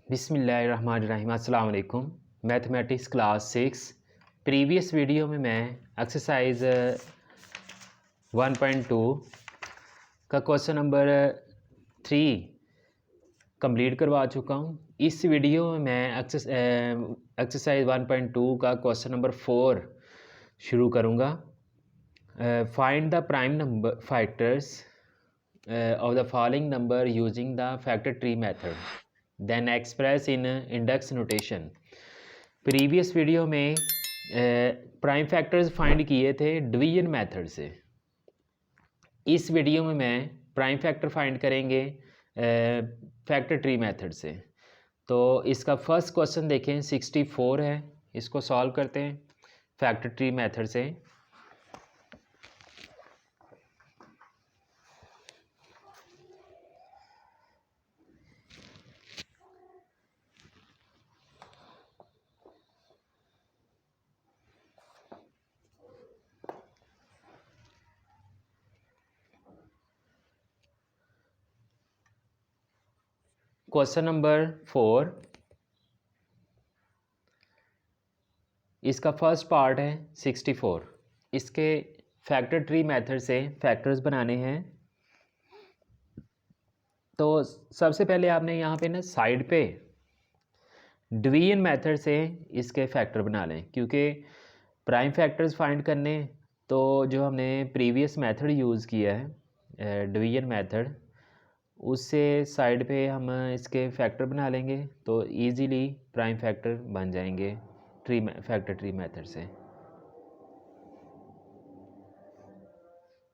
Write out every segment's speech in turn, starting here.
बिस्मिल्लाहिर्रहमानिर्रहीम। अस्सलाम वालेकुम। मैथमेटिक्स क्लास 6 प्रीवियस वीडियो में मैं एक्सरसाइज 1.2 का क्वेश्चन नंबर 3 कंप्लीट करवा चुका हूँ। इस वीडियो में मैं एक्सरसाइज 1.2 का क्वेश्चन नंबर 4 शुरू करूँगा। Find the prime number factors of the following number using the factor tree method then express in index notation. Previous video में प्राइम फैक्टर्स फाइंड किए थे डिवीजन मेथड से। इस वीडियो में मैं प्राइम फैक्टर फाइंड करेंगे फैक्टर ट्री मेथड से। तो इसका फर्स्ट क्वेश्चन देखें 64 है, इसको सॉल्व करते हैं फैक्टर ट्री मेथड से। क्वेश्चन नंबर 4, इसका फर्स्ट पार्ट है 64। इसके फैक्टर ट्री मेथड से फैक्टर्स बनाने हैं। तो सबसे पहले आपने यहाँ पे ना साइड पे डिवीजन मेथड से इसके फैक्टर बना लें, क्योंकि प्राइम फैक्टर्स फाइंड करने तो जो हमने प्रीवियस मेथड यूज़ किया है डिवीजन मेथड, उससे साइड पे हम इसके फैक्टर बना लेंगे तो इजीली प्राइम फैक्टर बन जाएंगे फैक्टर ट्री मेथड से।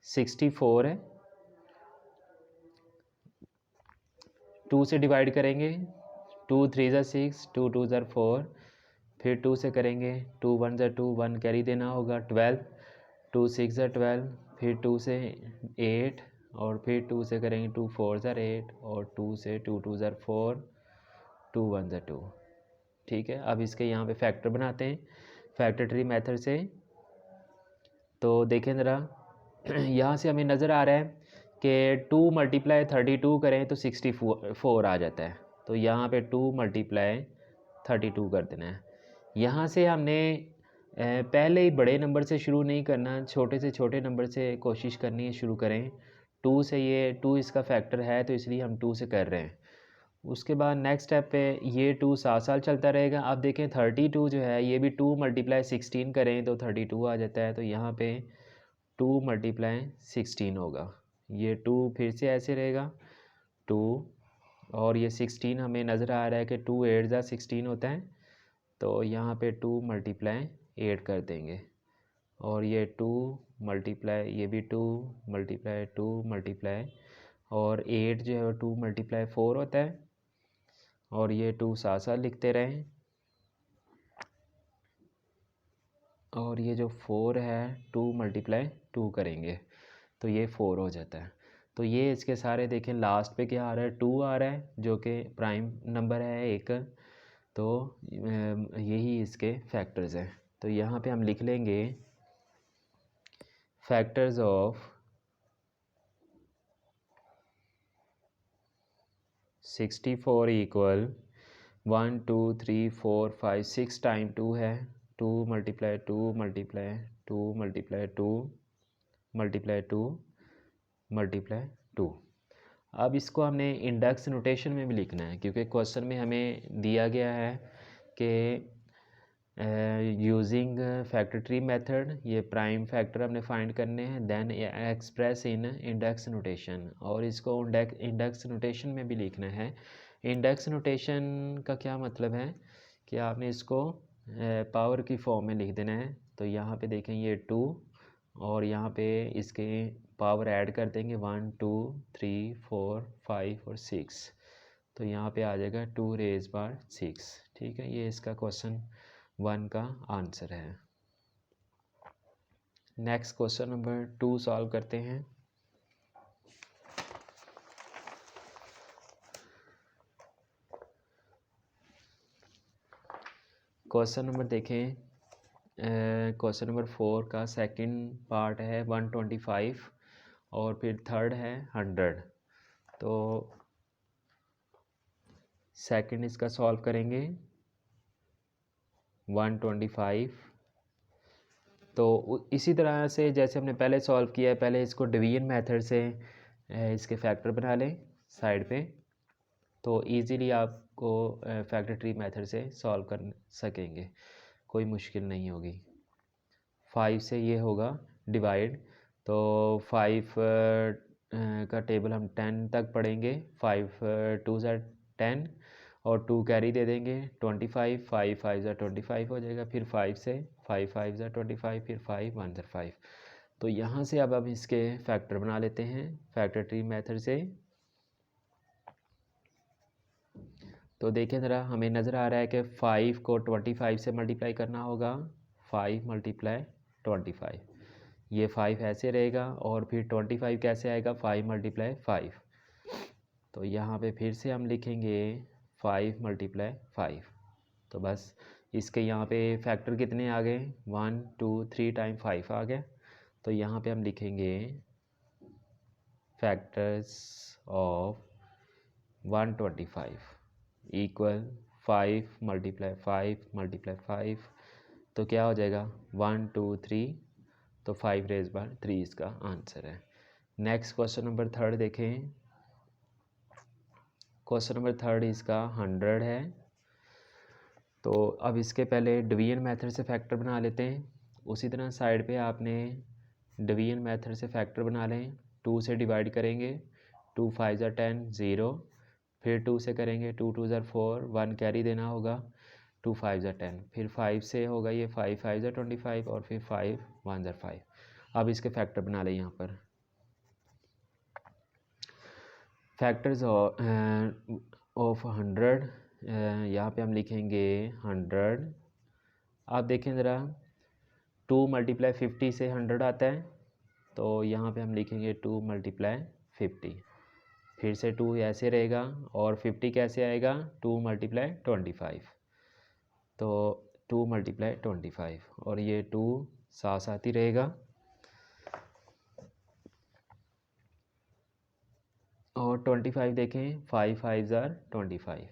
64 है, 2 से डिवाइड करेंगे, 2 3 ज़ा 6, 2 2 ज़ा 4, फिर 2 से करेंगे, 2 1 ज़ा 2, 1 कैरी देना होगा, 12, 2 6 ज़ा 12, फिर 2 से 8, और फिर 2 से करेंगे 2 4 ज़ा 8, और 2 से 2 2 ज़ा 4, 2 1 ज़ा 2। ठीक है, अब इसके यहाँ पे फैक्टर बनाते हैं फैक्टर ट्री मेथड से। तो देखें ज़रा यहाँ से हमें नज़र आ रहा है कि 2 × 32 करें तो 64 आ जाता है। तो यहाँ पे 2 × 32 कर देना है। यहाँ से हमने पहले ही बड़े नंबर से शुरू नहीं करना, छोटे से छोटे नंबर से कोशिश करनी है शुरू करें। 2 से, ये 2 इसका फैक्टर है तो इसलिए हम 2 से कर रहे हैं। उसके बाद नेक्स्ट स्टेप पे ये 2 साथ साल चलता रहेगा। अब देखें 32 जो है ये भी 2 × 16 करें तो 32 आ जाता है। तो यहाँ पे 2 × 16 होगा। ये 2 फिर से ऐसे रहेगा 2, और ये 16 हमें नज़र आ रहा है कि 2 8 ज़ा 16 होता है। तो यहाँ पे 2 × 8 कर देंगे, और ये 2 × ये भी 2 × 2 × और 8 जो है 2 × 4 होता है, और ये 2 साथ साथ लिखते रहें। और ये जो 4 है 2 × 2 करेंगे तो ये 4 हो जाता है। तो ये इसके सारे देखें लास्ट पे क्या आ रहा है, 2 आ रहा है जो कि प्राइम नंबर है एक। तो यही इसके फैक्टर्स हैं। तो यहाँ पे हम लिख लेंगे फैक्टर्स ऑफ 64 इक्वल 1 2 3 4 5 6 टाइम 2 है, 2 × 2 × 2 × 2 × 2 × 2। अब इसको हमने इंडेक्स नोटेशन में भी लिखना है, क्योंकि क्वेश्चन में हमें दिया गया है कि यूजिंग फैक्टर ट्री मेथड ये प्राइम फैक्टर हमने फाइंड करने हैं, then express in index notation, और इसको इंडेक्स नोटेशन में भी लिखना है। इंडेक्स नोटेशन का क्या मतलब है कि आपने इसको पावर की फॉर्म में लिख देना है। तो यहाँ पे देखें ये 2, और यहाँ पे इसके पावर ऐड कर देंगे 1 2 3 4 5 और 6। तो यहाँ पे आ जाएगा 2⁻6। ठीक है, ये इसका क्वेश्चन 1 का आंसर है। नेक्स्ट क्वेश्चन नंबर 2 सॉल्व करते हैं। क्वेश्चन नंबर देखें, क्वेश्चन नंबर 4 का सेकंड पार्ट है 125, और फिर थर्ड है 100। तो सेकंड इसका सॉल्व करेंगे 125। तो इसी तरह से जैसे हमने पहले सॉल्व किया है, पहले इसको डिवीजन मेथड से इसके फैक्टर बना लें साइड पे, तो इजीली आपको फैक्टर ट्री मेथड से सॉल्व कर सकेंगे, कोई मुश्किल नहीं होगी। 5 से ये होगा डिवाइड, तो 5 का टेबल हम 10 तक पढ़ेंगे। 5 2 ज़ा 10 और 2 कैरी दे देंगे 25, 5 5 ज़ा 25 हो जाएगा। फिर 5 से 5 5 ज़ा 25, फिर 5 1 ज़ा 5। तो यहाँ से अब हम इसके फैक्टर बना लेते हैं फैक्टर ट्री मेथड से। तो देखें ज़रा, हमें नज़र आ रहा है कि 5 को 25 से मल्टीप्लाई करना होगा। 5 मल्टीप्लाई 25, ये 5 ऐसे रहेगा, और फिर 25 कैसे आएगा, 5 मल्टीप्लाई 5। तो यहाँ पे फिर से हम लिखेंगे 5 मल्टीप्लाई 5। तो बस इसके यहाँ पे फैक्टर कितने आ गए, 1 2 3 टाइम 5 आ गया। तो यहाँ पे हम लिखेंगे factors of 125 equal 5 multiply 5 multiply 5। तो क्या हो जाएगा 1 2 3, तो 5 रेज बार 3 इसका आंसर है। नेक्स्ट क्वेश्चन नंबर 3 देखें। क्वेश्चन नंबर 3 इसका 100 है। तो अब इसके पहले डिवीजन मेथड से फैक्टर बना लेते हैं। उसी तरह साइड पे आपने डिवीजन मेथड से फैक्टर बना लें। 2 से डिवाइड करेंगे, 2 5 ज़ा 10 0, फिर 2 से करेंगे 2 2 ज़ा 4, 1 कैरी देना होगा, 2 5 ज़ा 10, फिर 5 से होगा ये 5 5 ज़ा 25, और फिर 5 1 ज़ा 5। अब इसके फैक्टर बना लें। यहाँ पर फैक्टर्स ऑफ 100, यहाँ पे हम लिखेंगे 100। आप देखें ज़रा, 2 मल्टीप्लाई 50 से 100 आता है, तो यहाँ पे हम लिखेंगे 2 मल्टीप्लाई 50। फिर से 2 ऐसे रहेगा, और 50 कैसे आएगा, 2 मल्टीप्लाई 25। तो 2 मल्टीप्लाई 25, और ये 2 साथ साथ ही रहेगा, और 25 देखें 5 5 ज़ा 25।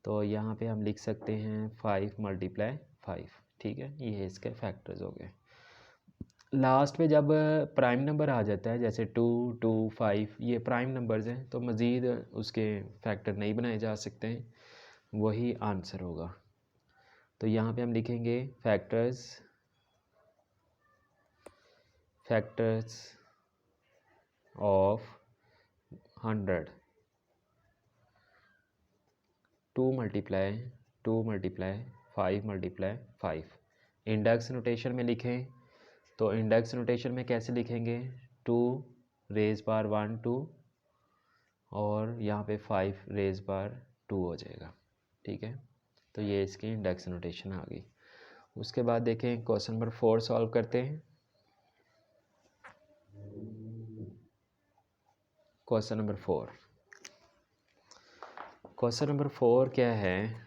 तो यहाँ पे हम लिख सकते हैं 5 मल्टीप्लाई 5। ठीक है, ये इसके फैक्टर्स हो गए। लास्ट में जब प्राइम नंबर आ जाता है, जैसे 2 2 5, ये प्राइम नंबर्स हैं, तो मज़ीद उसके फैक्टर नहीं बनाए जा सकते हैं, वही आंसर होगा। तो यहाँ पे हम लिखेंगे factors of 100, 2 multiply 5 multiply 5। Index notation में लिखें, तो इंडेक्स नोटेशन में कैसे लिखेंगे, 2 रेज बार 1 2, और यहाँ पे 5 रेज बार 2 हो जाएगा। ठीक है, तो ये इसकी इंडेक्स नोटेशन आ गई। उसके बाद देखें क्वेश्चन नंबर 4 सॉल्व करते हैं। क्वेश्चन नंबर 4, क्वेश्चन नंबर 4 क्या है,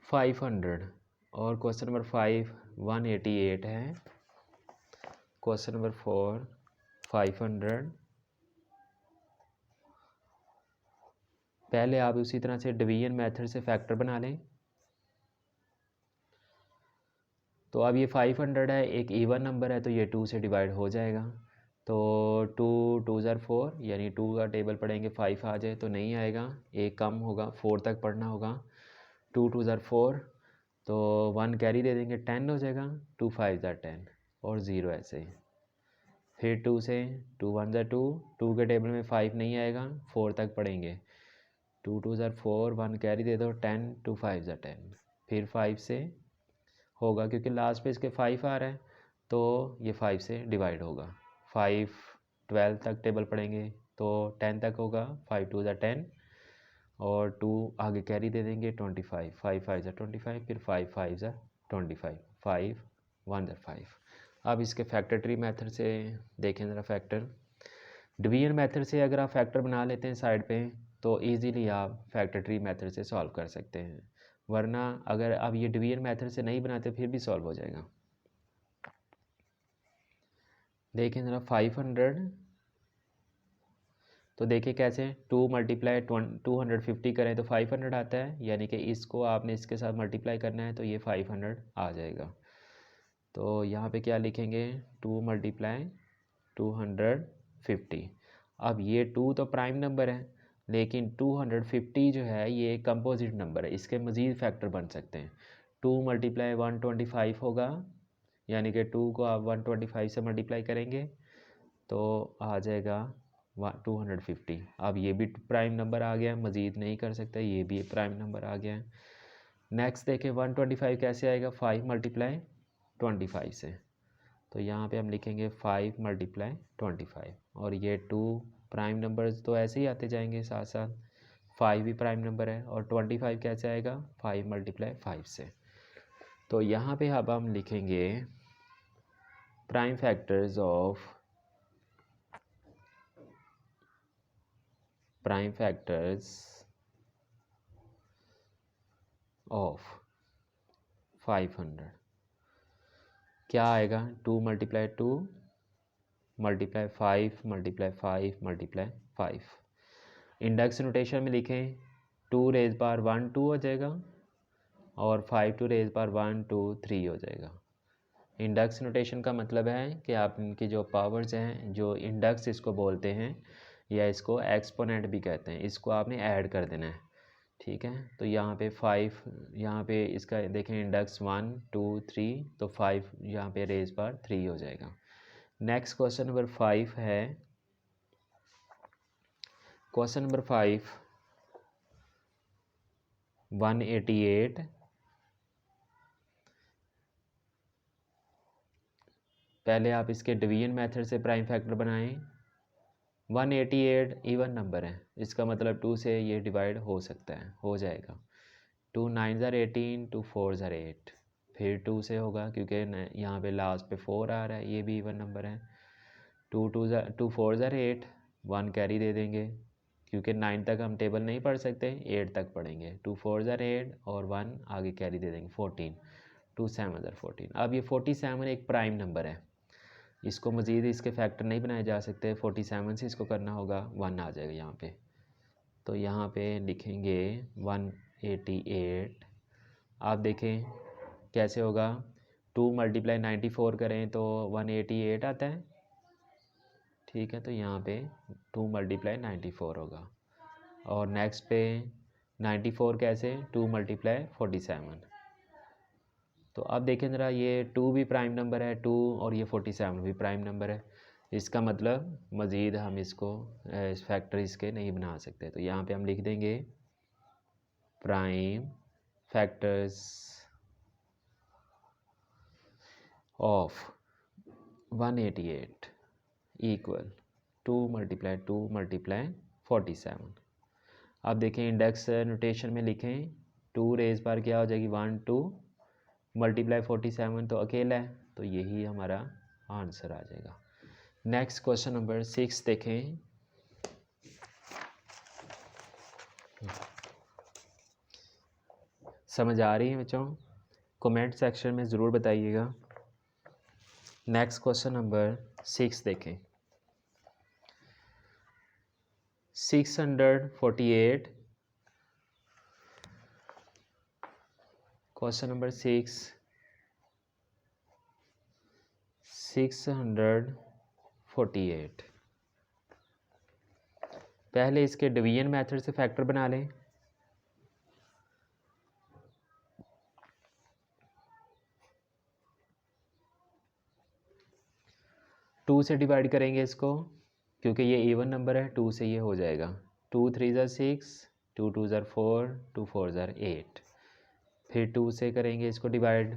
500, और क्वेश्चन नंबर 5 188 है। Question number 4 500। पहले आप उसी तरह से डिवीजन मेथड से फैक्टर बना लें। तो अब ये 500 है, एक इवन नंबर है, तो ये 2 से डिवाइड हो जाएगा। तो 2 2 ज़ा 4, यानी 2 का टेबल पढ़ेंगे 5 आ जाए तो नहीं आएगा, एक कम होगा, 4 तक पढ़ना होगा। 2 2 ज़ा 4, तो 1 कैरी दे देंगे, 10 हो जाएगा। 2 5 ज़ा 10, और 0 ऐसे ही। फिर 2 से 2 1 ज़ा 2, 2 के टेबल में 5 नहीं आएगा, 4 तक पढ़ेंगे। 2 2 ज़ा 4, 1 कैरी दे दो, 10 2 5 ज़ा 10। फिर 5 से होगा, क्योंकि लास्ट पे इसके 5 आ रहा है, तो ये 5 से डिवाइड होगा। 5 12 तक टेबल पढ़ेंगे, तो 10 तक होगा। 5 2 ज़ा 10, और 2 आगे कैरी दे देंगे 25, 5 5 ज़ा 25, फिर 5 5 ज़ा 25, 5 1 ज़ा 5। अब इसके फैक्टर ट्री मेथड से देखें ज़रा फैक्टर। डिवीजन मेथड से अगर आप फैक्टर बना लेते हैं साइड पे, तो इजीली आप फैक्टर ट्री मेथड से सॉल्व कर सकते हैं, वरना अगर आप ये डिवीजन मेथड से नहीं बनाते फिर भी सॉल्व हो जाएगा। देखें ज़रा 500 तो देखिए कैसे 2 मल्टीप्लाई 250 करें तो 500 आता है, यानी कि इसको आपने इसके साथ मल्टीप्लाई करना है तो ये 500 आ जाएगा। तो यहाँ पे क्या लिखेंगे 2 मल्टीप्लाई 250। अब ये 2 तो प्राइम नंबर है, लेकिन 250 जो है ये कंपोजिट नंबर है, इसके मज़ीद फैक्टर बन सकते हैं। 2 मल्टीप्लाई 125 होगा, यानी कि 2 को आप 125 से मल्टीप्लाई करेंगे तो आ जाएगा 250। अब ये भी प्राइम नंबर आ गया, मज़ीद नहीं कर सकते, ये भी प्राइम नंबर आ गया है। नेक्स्ट देखें 125 कैसे आएगा 5 मल्टीप्लाई 25 से, तो यहाँ पे हम लिखेंगे 5 मल्टीप्लाई 25, और ये 2 प्राइम नंबर्स तो ऐसे ही आते जाएंगे साथ साथ, 5 भी प्राइम नंबर है, और 25 कैसे आएगा 5 मल्टीप्लाई 5 से। तो यहाँ पे अब हम लिखेंगे prime factors of prime factors of 500 क्या आएगा 2 multiply 2 multiply 5 multiply 5 multiply 5। Index notation में लिखें 2 रेज पावर 1 2 हो जाएगा, और 5 टू रेज पावर 1 2 3 हो जाएगा। इंडेक्स नोटेशन का मतलब है कि आप इनकी जो पावर्स हैं, जो इंडेक्स इसको बोलते हैं, या इसको एक्सपोनेंट भी कहते हैं, इसको आपने ऐड कर देना है, ठीक है। तो यहाँ पे 5, यहाँ पे इसका देखें इंडेक्स 1 2 3, तो 5 यहाँ पे रेज पावर 3 हो जाएगा। नेक्स्ट क्वेश्चन नंबर 5 है, क्वेश्चन नंबर 5 188, पहले आप इसके डिवीजन मेथड से प्राइम फैक्टर बनाएं। 188 इवन नंबर है, इसका मतलब 2 से ये डिवाइड हो सकता है, हो जाएगा। 2 9 ज़र 18, 2 4 ज़र 8, फिर 2 से होगा क्योंकि यहाँ पे लास्ट पे 4 आ रहा है, ये भी इवन नंबर है। 2 4 ज़र 8, 1 कैरी दे देंगे क्योंकि 9 तक हम टेबल नहीं पढ़ सकते, 8 तक पढ़ेंगे। 2 4 ज़र 8 और 1 आगे कैरी दे देंगे 14, 2 7 ज़र 14। अब ये 47 एक प्राइम नंबर है, इसको मज़ीद इसके फैक्टर नहीं बनाए जा सकते, 47 से इसको करना होगा, 1 आ जाएगा यहाँ पे। तो यहाँ पे लिखेंगे 188। आप देखें कैसे होगा, 2 मल्टीप्लाई 94 करें तो 188 आता है, ठीक है। तो यहाँ पे 2 मल्टीप्लाई 94 होगा, और नेक्स्ट पे 94 कैसे 2 मल्टीप्लाई 47। तो अब देखें ज़रा, ये 2 भी प्राइम नंबर है 2, और ये 47 भी प्राइम नंबर है, इसका मतलब मज़ीद हम इसको फैक्टर इसके नहीं बना सकते। तो यहाँ पे हम लिख देंगे prime factors of 188 equal 2 multiply 2 multiply 47। अब देखें इंडेक्स नोटेशन में लिखें 2 रेज बार क्या हो जाएगी 1 2 मल्टीप्लाई 47 तो अकेला है, तो यही हमारा आंसर आ जाएगा। नेक्स्ट क्वेश्चन नंबर 6 देखें, समझ आ रही है बच्चों? कमेंट सेक्शन में ज़रूर बताइएगा। नेक्स्ट क्वेश्चन नंबर 6 देखें, 648, क्वेश्चन नंबर 6 648। पहले इसके डिवीजन मेथड से फैक्टर बना लें। टू से डिवाइड करेंगे इसको क्योंकि ये इवन नंबर है, 2 से ये हो जाएगा। 2 3 ज़र 6, 2 2 ज़र 4, 2 4 ज़र 8। फिर 2 से करेंगे इसको डिवाइड,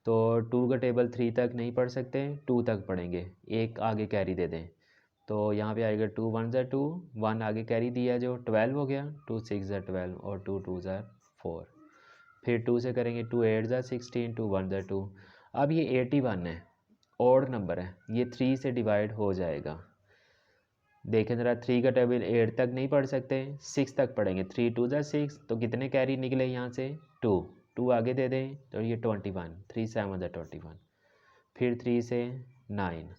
तो 2 का टेबल 3 तक नहीं पढ़ सकते, 2 तक पढ़ेंगे, एक आगे कैरी दे दें, तो यहाँ पे आएगा 2 1 ज़र 2, 1 आगे कैरी दिया जो 12 हो गया, 2 6 ज़र 12 और 2 2 ज़र 4। फिर 2 से करेंगे 2 8 ज़र 16, 2 1 ज़र 2। अब ये 81 है, ऑड नंबर है, ये 3 से डिवाइड हो जाएगा। देखें ज़रा, 3 का टेबल 8 तक नहीं पढ़ सकते, 6 तक पढ़ेंगे। 3 2 ज़र 6, तो कितने कैरी निकले यहाँ से 2, 2 आगे दे दें तो ये 21, 3 7 ज़र 21। फिर 3 से 9,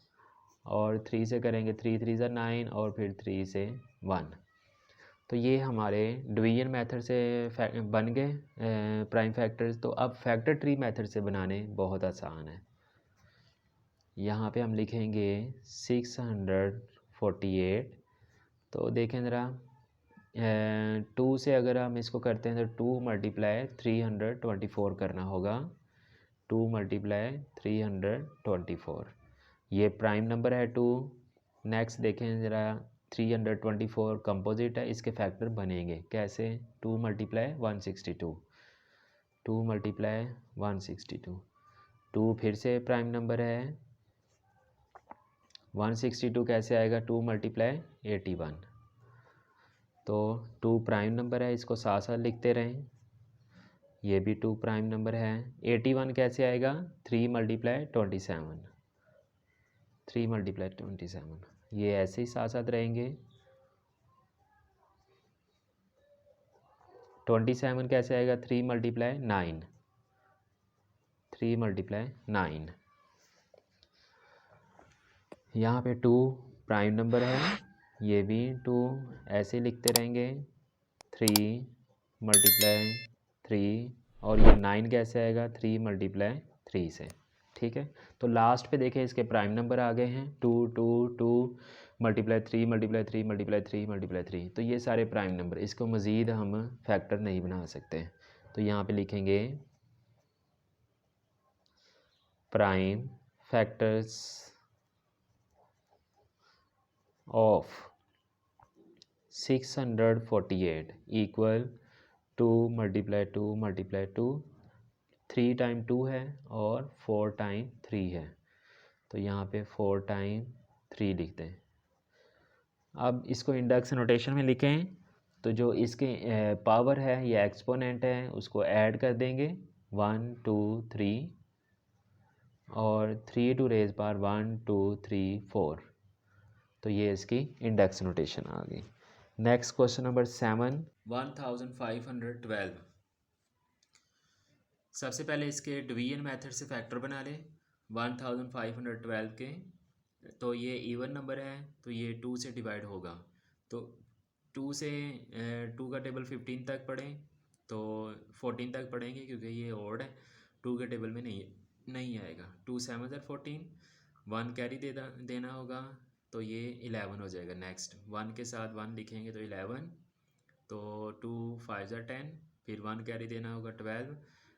और 3 से करेंगे 3 3 ज़ा 9 और फिर 3 से 1। तो ये हमारे डिवीजन मेथड से बन गए प्राइम फैक्टर्स। तो अब फैक्टर ट्री मेथड से बनाने बहुत आसान है। यहाँ पे हम लिखेंगे 648। तो देखें ज़रा 2 से अगर हम इसको करते हैं तो 2 मल्टीप्लाई 324 करना होगा। 2 मल्टीप्लाई 324 ये प्राइम नंबर है 2। नेक्स्ट देखें ज़रा 324 कंपोजिट है, इसके फैक्टर बनेंगे कैसे? 2 मल्टीप्लाई 162, 2 मल्टीप्लाई 162। 2 फिर से प्राइम नंबर है। 162 कैसे आएगा? 2 मल्टीप्लाई 81। तो 2 प्राइम नंबर है, इसको साथ साथ लिखते रहें। ये भी 2 प्राइम नंबर है। 81 कैसे आएगा? 3 मल्टीप्लाई 27, 3 मल्टीप्लाई 27। ये ऐसे ही साथ साथ रहेंगे। 27 कैसे आएगा? 3 मल्टीप्लाई 9, 3 मल्टीप्लाई 9। यहाँ पे 2 प्राइम नंबर है, ये भी 2 ऐसे ही लिखते रहेंगे। 3 मल्टीप्लाई 3 और ये 9 कैसे आएगा? 3 मल्टीप्लाई 3 से। ठीक है, तो लास्ट पे देखें इसके प्राइम नंबर आ गए हैं 2 2 2 मल्टीप्लाई 3 मल्टीप्लाई 3 मल्टीप्लाई 3 मल्टीप्लाई 3। तो ये सारे प्राइम नंबर, इसको मज़ीद हम फैक्टर नहीं बना सकते। तो यहाँ पे लिखेंगे prime factors of 648 equal 2 multiply 2 multiply 2, 3 time 2 है और 4 टाइम 3 है। तो यहाँ पे 4 टाइम 3 लिखते हैं। अब इसको इंडेक्स नोटेशन में लिखें तो जो इसके पावर है ये एक्सपोनेंट है, उसको ऐड कर देंगे 1 2 3 और 3 टू रेज पावर 1 2 3 4। तो ये इसकी इंडेक्स नोटेशन आ गई। Next question number 7, 1512। सबसे पहले इसके डिवीजन मेथड से फैक्टर बना ले 1512 के। तो ये इवन नंबर है तो ये 2 से डिवाइड होगा। तो 2 से 2 का टेबल 15 तक पढ़ें तो 14 तक पढ़ेंगे क्योंकि ये ऑड है, 2 के टेबल में नहीं आएगा। 2 7 14, 1 कैरी देना होगा तो ये 11 हो जाएगा। नेक्स्ट 1 के साथ 1 लिखेंगे तो 11, तो 2 5 10, फिर 1 कैरी देना होगा 12,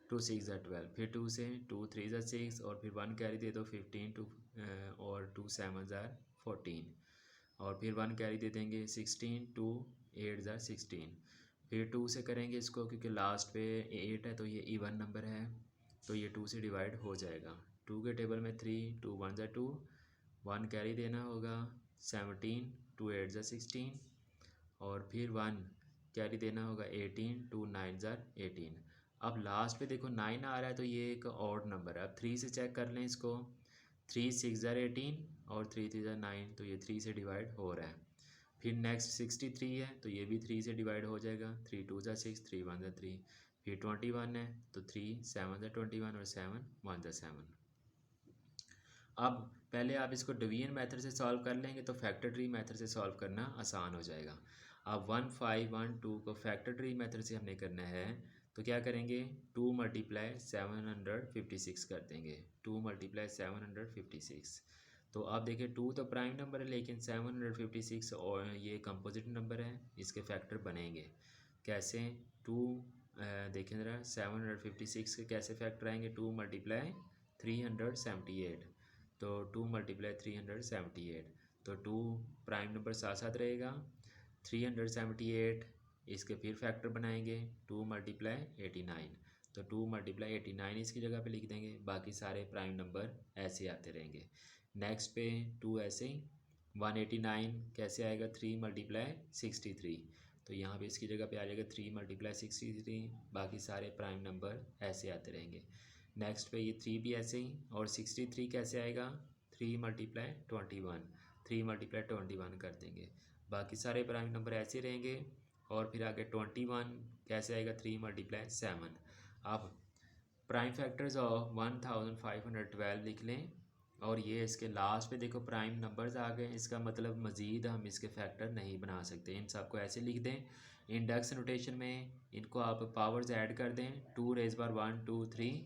2 6 12, फिर 2 से 2 3 6 और फिर 1 कैरी दे दो 15 और 2 7 14 और फिर 1 कैरी दे देंगे 16, 2 8 16। फिर 2 से करेंगे इसको क्योंकि लास्ट पे 8 है तो ये इवन नंबर है तो ये 2 से डिवाइड हो जाएगा। 2 के टेबल में 3, 2 1 2, 1 कैरी देना होगा 17, 2 8 16 और फिर 1 कैरी देना होगा 18, 2 9 18। अब लास्ट पे देखो 9 आ रहा है तो ये एक ऑड नंबर है। अब 3 से चेक कर लें इसको, 3 6 18 और 3 3 9, तो ये 3 से डिवाइड हो रहा है। फिर नेक्स्ट 63 है तो ये भी 3 से डिवाइड हो जाएगा। 3 2 6, 3 1 3। फिर 21 है तो 3 7 21 और 7 1 7। अब पहले आप इसको डिवीजन मेथड से सॉल्व कर लेंगे तो फैक्टर ट्री मेथड से सॉल्व करना आसान हो जाएगा। अब 1 5 1 2 को फैक्टर ट्री मेथड से हमने करना है तो क्या करेंगे? 2 मल्टीप्लाई 756 कर देंगे। 2 मल्टीप्लाई 756। तो अब देखिए 2 तो प्राइम नंबर है लेकिन 756 और ये कंपोजिट नंबर है, इसके फैक्टर बनेंगे कैसे? 2 देखें ज़रा 756 के कैसे फैक्टर आएंगे? 2 मल्टीप्लाई 378, तो 2 मल्टीप्लाई 378, तो 2 प्राइम नंबर साथ साथ रहेगा। 378 इसके फिर फैक्टर बनाएंगे 2 मल्टीप्लाई 89, तो 2 मल्टीप्लाई 89 इसकी जगह पे लिख देंगे। बाकी सारे प्राइम नंबर ऐसे आते रहेंगे। नेक्स्ट पे 2 ऐसे ही 189 कैसे आएगा? 3 मल्टीप्लाई 63, तो यहाँ पे इसकी जगह पे आ जाएगा 3 मल्टीप्लाई 63। बाकी सारे प्राइम नंबर ऐसे आते रहेंगे। नेक्स्ट पे ये 3 भी ऐसे ही, और 63 कैसे आएगा? 3 मल्टीप्लाई 21, 3 मल्टीप्लाई 21 कर देंगे। बाकी सारे प्राइम नंबर ऐसे रहेंगे। और फिर आगे 21 कैसे आएगा? 3 मल्टीप्लाई 7। अब प्राइम फैक्टर्स ऑफ 1512 लिख लें और ये इसके लास्ट पे देखो प्राइम नंबर्स आ गए, इसका मतलब मज़ीद हम इसके फैक्टर नहीं बना सकते। इन सबको ऐसे लिख दें इंडेक्स नोटेशन में, इनको आप पावर्स ऐड कर दें, 2 रेज़ बार 1 2 3,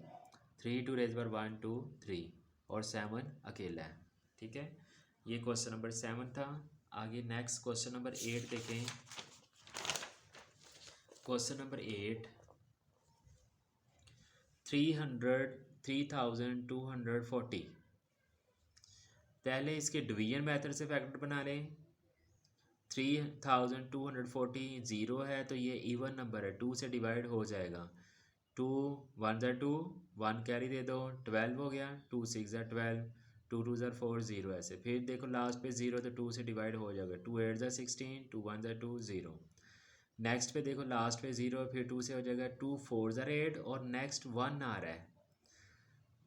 3 2 रेज़ बार 1 2 3 और 7 अकेला है। ठीक है, ये क्वेश्चन नंबर 7 था। आगे नेक्स्ट क्वेश्चन नंबर 8 देखें। Question number 8, 3240। पहले इसके डिवीजन मेथड से फैक्टर बना लें। 3240 ज़ीरो है तो ये इवन नंबर है, 2 से डिवाइड हो जाएगा। 2 1 ज़ा 2, 1 कैरी दे दो, 12 हो गया। 2 6 ज़ा 12, 2 2 ज़ा 4, 0 ऐसे। फिर देखो लास्ट पे 0 तो 2 से डिवाइड हो जाएगा। 2 8 ज़ा 16, 2 1 ज़ा 2, 0। नेक्स्ट पे देखो लास्ट पे 0, फिर 2 से हो जाएगा। 2 4 ज़ा 8 और नेक्स्ट 1 आ रहा है।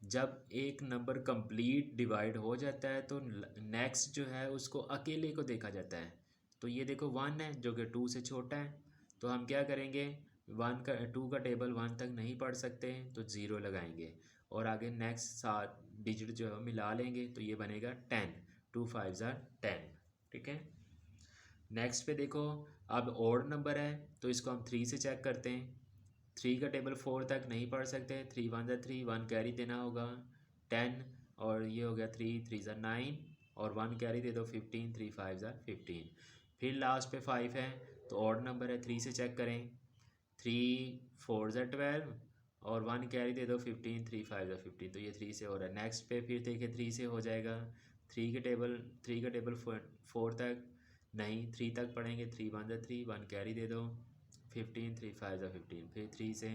जब एक नंबर कंप्लीट डिवाइड हो जाता है तो नेक्स्ट जो है उसको अकेले को देखा जाता है। तो ये देखो 1 है जो कि 2 से छोटा है, तो हम क्या करेंगे, 2 का टेबल 1 तक नहीं पढ़ सकते तो 0 लगाएंगे और आगे नेक्स्ट 7 डिजिट जो है मिला लेंगे तो ये बनेगा 10। 2 5 ज़ा 10। ठीक है, नेक्स्ट पे देखो अब ऑड नंबर है तो इसको हम 3 से चेक करते हैं। 3 का टेबल 4 तक नहीं पढ़ सकते। 3 1 ज़ा 3, 1 कैरी देना होगा 10 और ये हो गया 3 3 ज़ा 9 और 1 कैरी दे दो 15, 3 5 ज़ा 15। फिर लास्ट पे 5 है तो ऑड नंबर है, 3 से चेक करें। 3 4 ज़ा 12 और 1 कैरी दे दो 15, 3 5 ज़ा 15, तो ये 3 से हो रहा है। नेक्स्ट पे फिर देखिए 3 से हो जाएगा। 3 का टेबल 4 तक नहीं, 3 तक पढ़ेंगे। 3 1 ज़ा 3, 1 कैरी दे दो 15, 3 5 ज़ा 15, फिर 3 से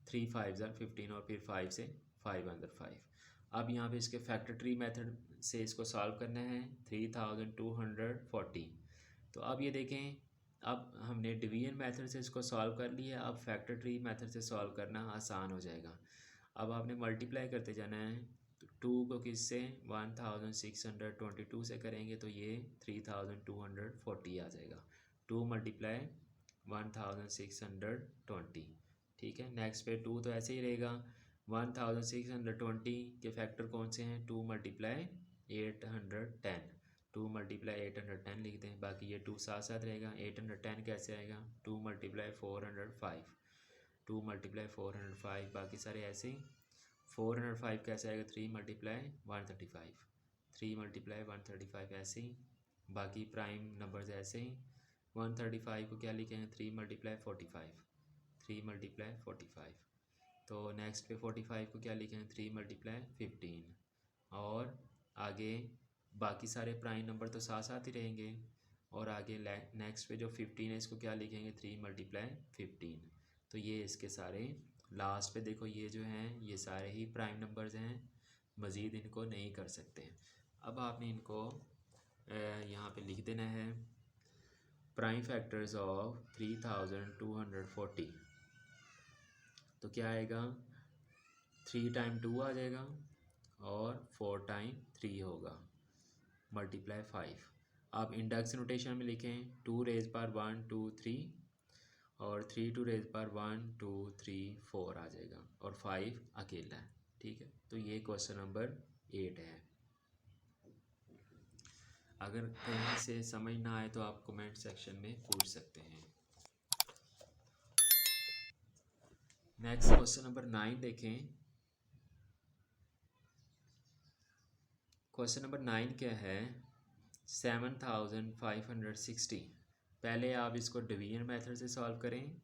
3 5 ज़ा 15 और फिर 5 से 5 1 ज़ा 5। अब यहाँ पे इसके फैक्टर ट्री मेथड से इसको सॉल्व करना है। 3240। तो अब ये देखें, अब हमने डिवीजन मेथड से इसको सॉल्व कर लिया। अब फैक्टर ट्री मेथड से सॉल्व करना आसान हो जाएगा। अब आपने मल्टीप्लाई करते जाना है। तो 2 को किससे 1622 से करेंगे तो ये 3240 आ जाएगा। 2 मल्टीप्लाई 1620। ठीक है, नेक्स्ट पे 2 तो ऐसे ही रहेगा। 1620 के फैक्टर कौन से हैं, 2 मल्टीप्लाई 810। 2 मल्टीप्लाई 810 लिख दें, बाकी ये 2 साथ साथ रहेगा। 810 कैसे आएगा, 2 मल्टीप्लाई 405, 2 मल्टीप्लाई 405, बाकी सारे ऐसे ही। 405 कैसे आएगा, 3 मल्टीप्लाई 135, 3 मल्टीप्लाई 135 ऐसे ही। बाकी प्राइम नंबर्स ऐसे ही। 135 को क्या लिखेंगे, 3 मल्टीप्लाई 45, 3 मल्टीप्लाई 45। तो नेक्स्ट पे 45 को क्या लिखेंगे, 3 मल्टीप्लाई 15 और आगे बाकी सारे प्राइम नंबर तो साथ साथ ही रहेंगे। और आगे नेक्स्ट पे जो 15 है इसको क्या लिखेंगे, 3 मल्टीप्लाई 15। तो ये इसके सारे लास्ट पे देखो ये जो हैं ये सारे ही प्राइम नंबर्स हैं, मज़ीद इनको नहीं कर सकते। अब आपने इनको यहाँ पे लिख देना है, प्राइम फैक्टर्स ऑफ 3240। तो क्या आएगा, 3 टाइम 2 आ जाएगा और 4 टाइम 3 होगा, मल्टीप्लाई 5। आप इंडेक्स नोटेशन में लिखें 2 रेज़ पावर 1 2 3 और 3 2 रेज़ पावर 1 2 3 4 आ जाएगा और 5 अकेला है। ठीक है, तो ये क्वेश्चन नंबर 8 है। अगर कहीं से समझ ना आए तो आप कमेंट सेक्शन में पूछ सकते हैं। नेक्स्ट क्वेश्चन नंबर 9 देखें। क्वेश्चन नंबर 9 क्या है, 7560। पहले आप इसको डिवीजन मेथड से सॉल्व करें।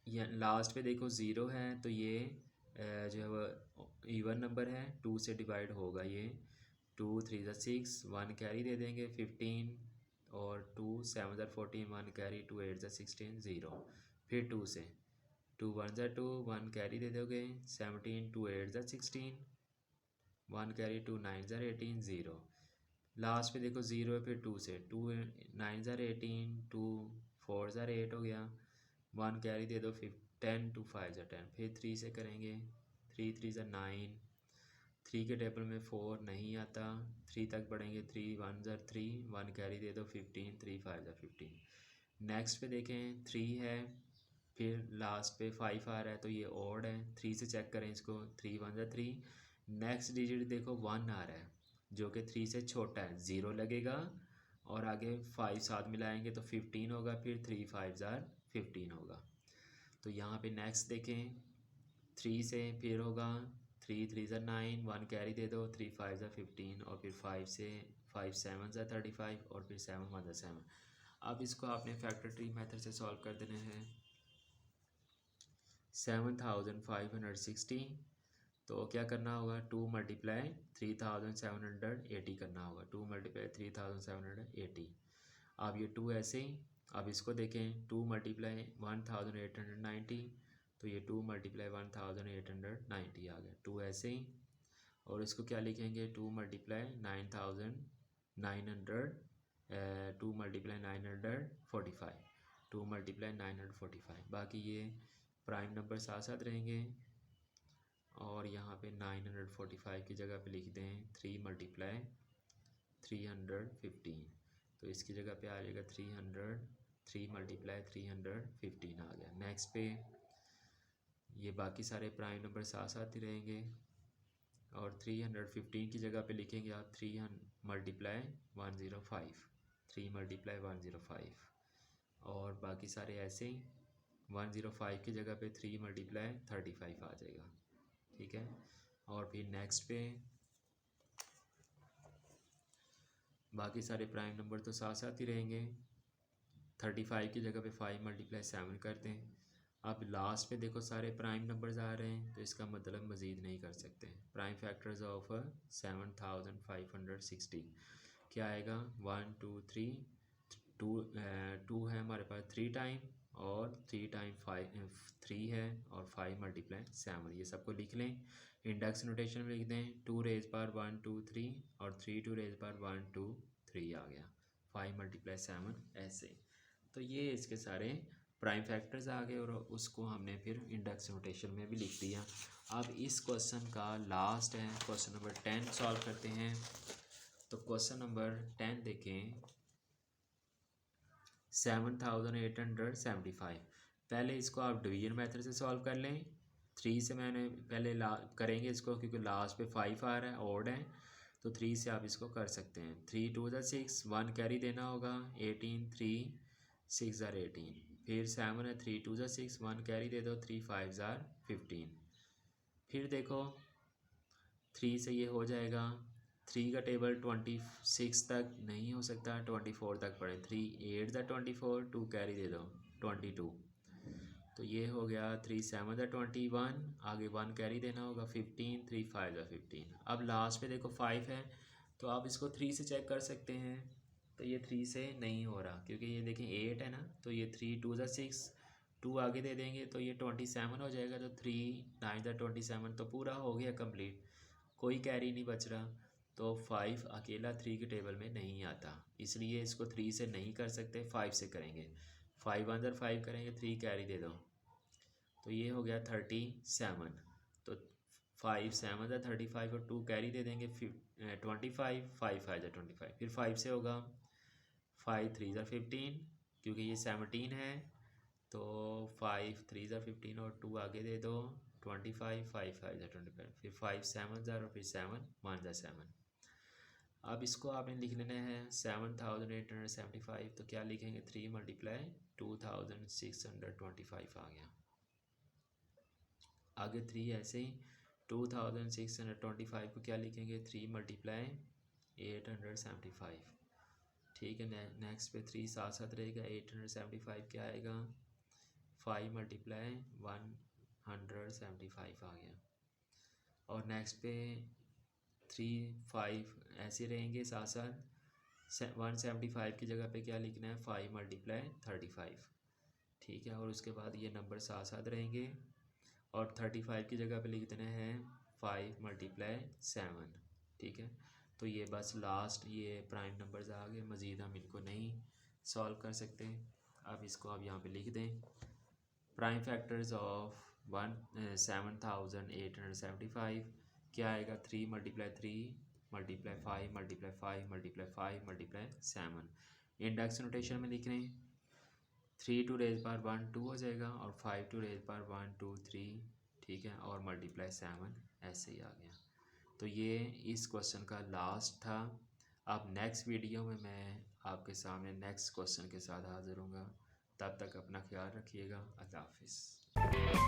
या लास्ट पे देखो 0 है तो ये जो है वो इवन नंबर है, 2 से डिवाइड होगा ये। 2 3 ज़ा 6, 1 कैरी दे देंगे 15 और 2 7 ज़ा 14, 1 कैरी, 2 8 ज़ा 16, 0। फिर 2 से 2 1 ज़ा 2, 1 कैरी दे दोगे 17, 2 8 ज़ा 16, 1 कैरी, 2 9 ज़ा 18, 0। लास्ट पे देखो 0 है, फिर 2 से 2 9 ज़ा 18, 2 4 ज़ा 8 हो गया, 1 कैरी दे दो 10, 2 5 ज़ा 10। फिर 3 से करेंगे, 3 3 ज़ा 9, 3 के टेबल में 4 नहीं आता, 3 तक पढ़ेंगे। 3 1 ज़ा 3, 1 कैरी दे दो 15, 3 5 ज़ा 15। नेक्स्ट पे देखें 3 है फिर लास्ट पे 5 आ रहा है तो ये ऑड है, 3 से चेक करें इसको, 3 1 ज़ा 3। नेक्स्ट डिजिट देखो 1 आ रहा है जो कि 3 से छोटा है, 0 लगेगा और आगे 5 साथ मिलाएंगे तो 15 होगा, फिर 3 5 ज़ा 15 होगा। तो यहाँ पे नेक्स्ट देखें 3 से फिर होगा 3 3 ज़ा 9, 1 कैरी दे दो, 3 5 ज़ा 15 और फिर 5 से 5 7 ज़ा 35 और फिर 7 1 ज़ा 7। अब इसको आपने फैक्टर ट्री मेथड से सॉल्व कर देना है। 7560 तो क्या करना होगा, 2 मल्टीप्लाई 3780 करना होगा, 2 मल्टीप्लाई 3780। अब ये 2 ऐसे ही, अब इसको देखें 2 मल्टीप्लाई 1890 तो ये 2 मल्टीप्लाई 1890 आ गया, 2 ऐसे ही। और इसको क्या लिखेंगे, 2 मल्टीप्लाई 9900 2 मल्टीप्लाई 945, 2 मल्टीप्लाई 945। बाकी ये प्राइम नंबर साथ साथ रहेंगे और यहाँ पे 945 की जगह पे लिख दें 3 मल्टीप्लाई 315, तो इसकी जगह पे आ जाएगा 3 मल्टीप्लाई 315 आ गया। नेक्स्ट पे ये बाकी सारे प्राइम नंबर साथ साथ ही रहेंगे और 315 की जगह पे लिखेंगे आप 3 मल्टीप्लाई 105, 3 मल्टीप्लाई 105 और बाकी सारे ऐसे ही 105 की जगह पे 3 मल्टीप्लाई 35 आ जाएगा, ठीक है। और फिर नेक्स्ट पे बाकी सारे प्राइम नंबर तो साथ साथ ही रहेंगे, 35 की जगह पे 5 मल्टीप्लाई 7 करते हैं। अब लास्ट पे देखो सारे प्राइम नंबर्स आ रहे हैं तो इसका मतलब मज़ीद नहीं कर सकते। प्राइम फैक्टर्स ऑफ 7560 क्या आएगा, 1 2 3 2 है हमारे पास 3 टाइम और 3 टाइम 5 3 है और 5 मल्टीप्लाई 7, ये सबको लिख लें। इंडेक्स नोटेशन में लिख दें 2 रेज पावर 1 2 3 और 3 2 रेज पावर 1 2 3 आ गया, 5 मल्टीप्लाई 7 ऐसे। तो ये इसके सारे प्राइम फैक्टर्स आ गए और उसको हमने फिर इंडेक्स नोटेशन में भी लिख दिया। अब इस क्वेश्चन का लास्ट है क्वेश्चन नंबर 10 सॉल्व करते हैं। तो क्वेश्चन नंबर 10 देखें, 7875। पहले इसको आप डिवीजन मेथड से सॉल्व कर लें। 3 से मैंने पहले करेंगे इसको क्योंकि लास्ट पे 5 आ रहा है, ऑड है, तो 3 से आप इसको कर सकते हैं। 3 2 ज़ा 6, 1 कैरी देना होगा, 18 3 6 ज़ार 18, फिर 7 है, 3 2 ज़ा 6, 1 कैरी दे दो, 3 5 ज़ार 15। फिर देखो 3 से ये हो जाएगा, 3 का टेबल 26 तक नहीं हो सकता, 24 तक पढ़े, 3 8 ज़ा 24, 2 कैरी दे दो 22, तो ये हो गया 3 7 ज़ा 21, आगे 1 कैरी देना होगा 15, 3 5 ज़ा 15। अब लास्ट पे देखो 5 है तो आप इसको 3 से चेक कर सकते हैं, तो ये 3 से नहीं हो रहा क्योंकि ये देखें 8 है ना, तो ये 3 2 ज़ा 6, 2 आगे दे देंगे तो ये 27 हो जाएगा, तो 3 9 ज़ा 27 तो पूरा हो गया कंप्लीट, कोई कैरी नहीं बच रहा। तो 5 अकेला 3 के टेबल में नहीं आता, इसलिए इसको 3 से नहीं कर सकते, 5 से करेंगे। 5 अंदर 5 करेंगे, 3 कैरी दे दो, तो ये हो गया 37। तो 5 7 ज़ा 35 और 2 कैरी दे देंगे 25, 5 5 ज़ा 25, फिर 5 से होगा 5 3 ज़ा 15 क्योंकि ये 17 है, तो 5 3 ज़ा 15 और 2 आगे दे दो 25, 5 5 ज़ा 25, फिर 5 7 ज़ा और फिर 7 1 ज़ा 7। अब इसको आपने लिख लेना है 7875, तो क्या लिखेंगे, 3 मल्टीप्लाई 2625 आ गया। आगे 3 ऐसे ही 2625 को क्या लिखेंगे, 3 मल्टीप्लाई 875, ठीक है। नेक्स्ट पे 3 साथ साथ रहेगा, 875 क्या आएगा, 5 मल्टीप्लाई 175 आ गया। और नेक्स्ट पे 3 5 ऐसे रहेंगे साथ साथ, 175 की जगह पे क्या लिखना है, 5 मल्टीप्लाई 35, ठीक है। और उसके बाद ये नंबर साथ साथ रहेंगे और 35 की जगह पे लिख देना है 5 मल्टीप्लाई 7, ठीक है। तो ये बस लास्ट ये प्राइम नंबर्स आ गए, मज़ीद हम इनको नहीं सॉल्व कर सकते। अब इसको आप यहाँ पे लिख दें, प्राइम फैक्टर्स ऑफ 7875 क्या आएगा, 3 multiply 3 multiply 5 multiply 5 multiply 5 multiply 7। Index notation में लिख रहे हैं 3 टू रेज पावर 1 2 हो जाएगा, और 5 टू रेज पावर 1 2 3, ठीक है, और मल्टीप्लाई 7 ऐसे ही आ गया। तो ये इस क्वेश्चन का लास्ट था। अब नेक्स्ट वीडियो में मैं आपके सामने नेक्स्ट क्वेश्चन के साथ हाजिर हूँगा। तब तक अपना ख्याल रखिएगा। अल्लाह हाफिज़।